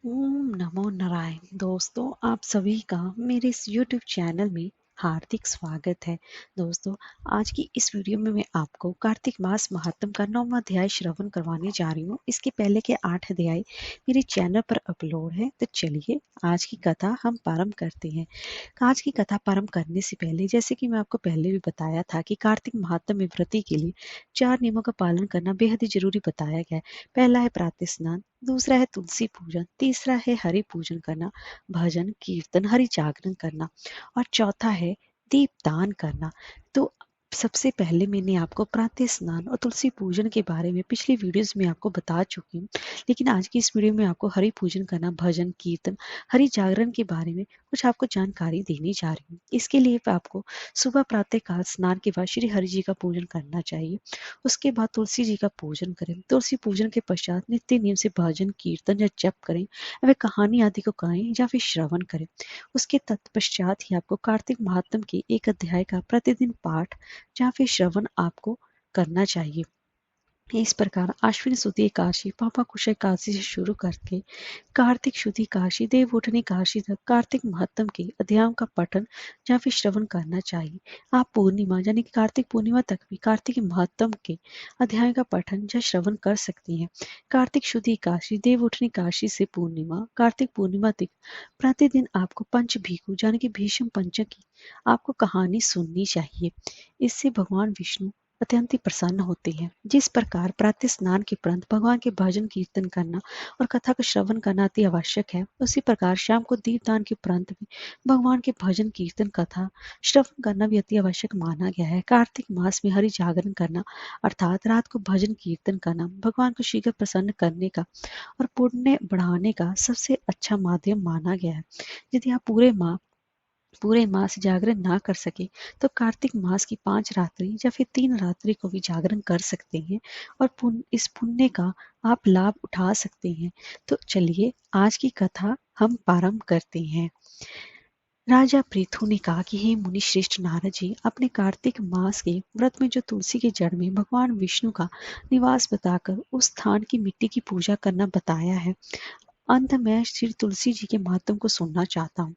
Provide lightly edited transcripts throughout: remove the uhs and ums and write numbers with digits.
ओम नमो नारायण। दोस्तों, आप सभी का मेरे इस YouTube चैनल में हार्दिक स्वागत है। दोस्तों, आज की इस वीडियो में मैं आपको कार्तिक मास महात्म का 9वां अध्याय श्रवण करवाने जा रही हूँ। इसके पहले के 8 अध्याय मेरे चैनल पर अपलोड है। तो चलिए आज की कथा हम प्रारंभ करते हैं। आज की कथा प्रारंभ करने से पहले, जैसे कि मैं आपको पहले भी बताया था कि कार्तिक महात्म में व्रती के लिए 4 नियमों का पालन करना बेहद ही जरूरी बताया गया है। पहला है प्रातः स्नान, दूसरा है तुलसी पूजन, तीसरा है हरि पूजन करना, भजन कीर्तन हरि जागरण करना, और चौथा है दीपदान करना। तो सबसे पहले मैंने आपको प्रातः स्नान और तुलसी पूजन के बारे में पिछली वीडियोस में आपको बता चुकी हूँ, लेकिन आज की इस वीडियो में आपको हरि पूजन करना, भजन कीर्तन हरि जागरण के बारे में कुछ आपको जानकारी देने जा रही हूँ। इसके लिए आपको सुबह प्रातः काल स्नान के बाद श्री हरि जी का पूजन करना चाहिए। उसके बाद तुलसी जी का पूजन करें। तुलसी पूजन के पश्चात नित्य नियम से भजन कीर्तन या जप करें, या फिर कहानी आदि को गाएं या फिर श्रवण करें। उसके तत्पश्चात ही आपको कार्तिक महात्म के एक अध्याय का प्रतिदिन पाठ या फिर श्रवण आपको करना चाहिए। इस प्रकार आश्विन शुद्धि एकादशी, पापा कुश एकादशी से शुरू करके कार्तिक शुद्धि एकादशी, देवउठनी एकादशी तक कार्तिक महात्म के अध्यायों का पठन या फिर श्रवण करना चाहिए। आप पूर्णिमा यानी कि कार्तिक पूर्णिमा तक भी कार्तिक महात्म के अध्याय का पठन या श्रवण कर सकती हैं। कार्तिक शुद्धि एकादशी, देवउठनी एकादशी से पूर्णिमा, कार्तिक पूर्णिमा तक प्रतिदिन आपको पंच भीखु यानी कि भीष्म पंचक की आपको कहानी सुननी चाहिए। इससे भगवान विष्णु अत्यंत ही प्रसन्न होते हैं। जिस प्रकार प्रातः स्नान के उपरांत भगवान के भजन कीर्तन करना और कथा का श्रवण करना अति आवश्यक है, उसी प्रकार शाम को दीपदान के उपरांत भी भगवान के भजन कीर्तन कथा श्रवण करना भी अति आवश्यक माना गया है। कार्तिक मास में हरि जागरण करना अर्थात रात को भजन कीर्तन करना भगवान को शीघ्र प्रसन्न करने का और पुण्य बढ़ाने का सबसे अच्छा माध्यम माना गया है। यदि आप पूरे मास जागरण ना कर सके तो कार्तिक मास की 5 रात्रि या फिर 3 रात्रि को भी जागरण कर सकते हैं और इस पुण्य का आप लाभ उठा सकते हैं। तो चलिए आज की कथा हम प्रारंभ करते हैं। राजा पृथु ने कहा कि हे मुनि श्रेष्ठ नारद जी, अपने कार्तिक मास के व्रत में जो तुलसी के जड़ में भगवान विष्णु का निवास बताकर उस स्थान की मिट्टी की पूजा करना बताया है। अंत में श्री तुलसी जी के महत्व को सुनना चाहता हूँ।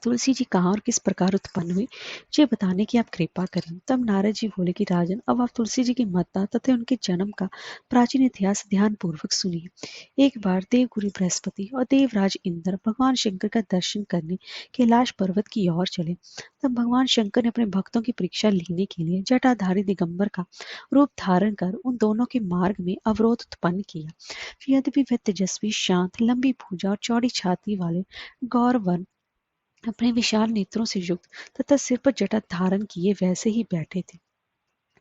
तुलसी जी कहाँ और किस प्रकार उत्पन्न हुई, ये बताने की आप कृपा करें। तब नारद जी बोले कि राजन, अब आप तुलसी जी की महत्ता तथा उनके जन्म का प्राचीन इतिहास ध्यान पूर्वक सुनिए। एक बार देवगुरु बृहस्पति और देवराज इंद्र भगवान शंकर का दर्शन करने कैलाश पर्वत की ओर चले। तब भगवान शंकर ने अपने भक्तों की परीक्षा लेने के लिए जटाधारी दिगंबर का रूप धारण कर उन दोनों के मार्ग में अवरोध उत्पन्न किया। यद्यपि वे तेजस्वी, शांत, लंबी भुजा और चौड़ी छाती वाले गौरवन अपने विशाल नेत्रों से युक्त तथा सिर पर जटा धारण किए वैसे ही बैठे थे,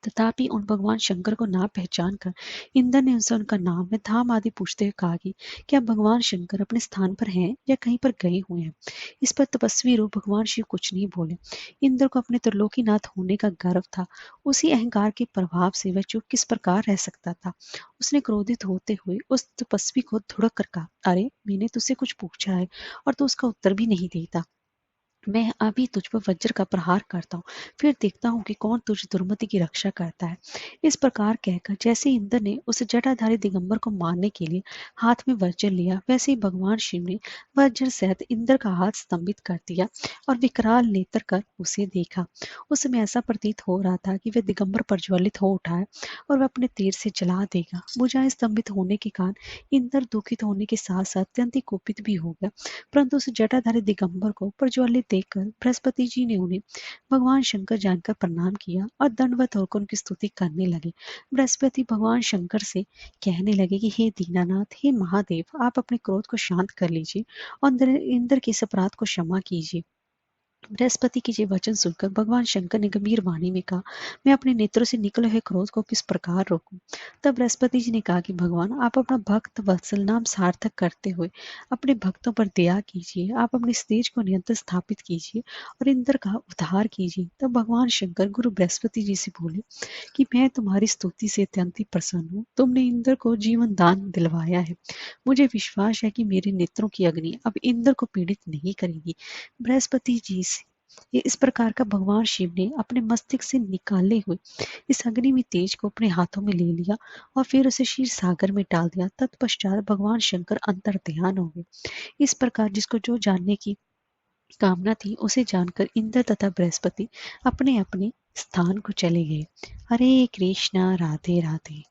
तथापि उन भगवान शंकर को ना पहचान कर इंद्र ने उनसे उनका नाम व धाम आदि पूछते हुए कहा कि क्या भगवान शंकर अपने स्थान पर हैं या कहीं पर गए हुए हैं। इस पर तपस्वी रूप भगवान शिव कुछ नहीं बोले। इंद्र को अपने त्रिलोकीनाथ होने का गर्व था। उसी अहंकार के प्रभाव से वह चुप किस प्रकार रह सकता था। उसने क्रोधित होते हुए उस तपस्वी को धुड़क कर कहा, अरे मैंने तुझसे कुछ पूछा है और तू उसका उत्तर भी नहीं देता। मैं अभी तुझ पर वज्र का प्रहार करता हूँ, फिर देखता हूँ कि कौन तुझ दुर्मति की रक्षा करता है। इस प्रकार कहकर जैसे इंद्र ने उस जटाधारी दिगंबर को मारने के लिए हाथ में वज्र लिया, वैसे ही भगवान शिव ने वज्र सहित इंद्र का हाथ स्तंभित कर दिया और विकराल नेत्र कर उसे देखा। उस समय ऐसा प्रतीत हो रहा था कि वह दिगंबर प्रज्वलित हो उठा है और वह अपने तीर से जला देगा। भुजाएं स्तंभित होने के कारण इंद्र दुखित होने के साथ साथ अत्यंत कुपित भी हो गया, परंतु उस जटाधारी दिगंबर को प्रज्वलित देखकर बृहस्पति जी ने उन्हें भगवान शंकर जानकर प्रणाम किया और दंडवत होकर उनकी स्तुति करने लगे। बृहस्पति भगवान शंकर से कहने लगे कि हे दीनानाथ, हे महादेव, आप अपने क्रोध को शांत कर लीजिए और इंद्र के इस अपराध को क्षमा कीजिए। बृहस्पति के ये वचन सुनकर भगवान शंकर ने गंभीर वाणी में कहा, मैं अपने नेत्रों से निकले हुए क्रोध को किस प्रकार रोकूं। तब बृहस्पति जी ने कहा कि भगवान, आप अपना भक्त वत्सल नाम सार्थक करते हुए अपने भक्तों पर दया कीजिए। आप अपने तेज को नियंत्रण स्थापित कीजिए और इंद्र का उद्धार कीजिए। तब भगवान शंकर गुरु बृहस्पति जी से बोले कि मैं तुम्हारी स्तुति से अत्यंत ही प्रसन्न हूँ। तुमने इंद्र को जीवन दान दिलवाया है। मुझे विश्वास है कि मेरे नेत्रों की अग्नि अब इंद्र को पीड़ित नहीं करेगी। बृहस्पति जी ये इस प्रकार का भगवान शिव ने अपने मस्तिष्क से निकाले हुए इस अग्नि में तेज को अपने हाथों में ले लिया और फिर उसे क्षीर सागर में डाल दिया। तत्पश्चात भगवान शंकर अंतर ध्यान हो गए। इस प्रकार जिसको जो जानने की कामना थी उसे जानकर इंद्र तथा बृहस्पति अपने अपने स्थान को चले गए। हरे कृष्णा, राधे राधे।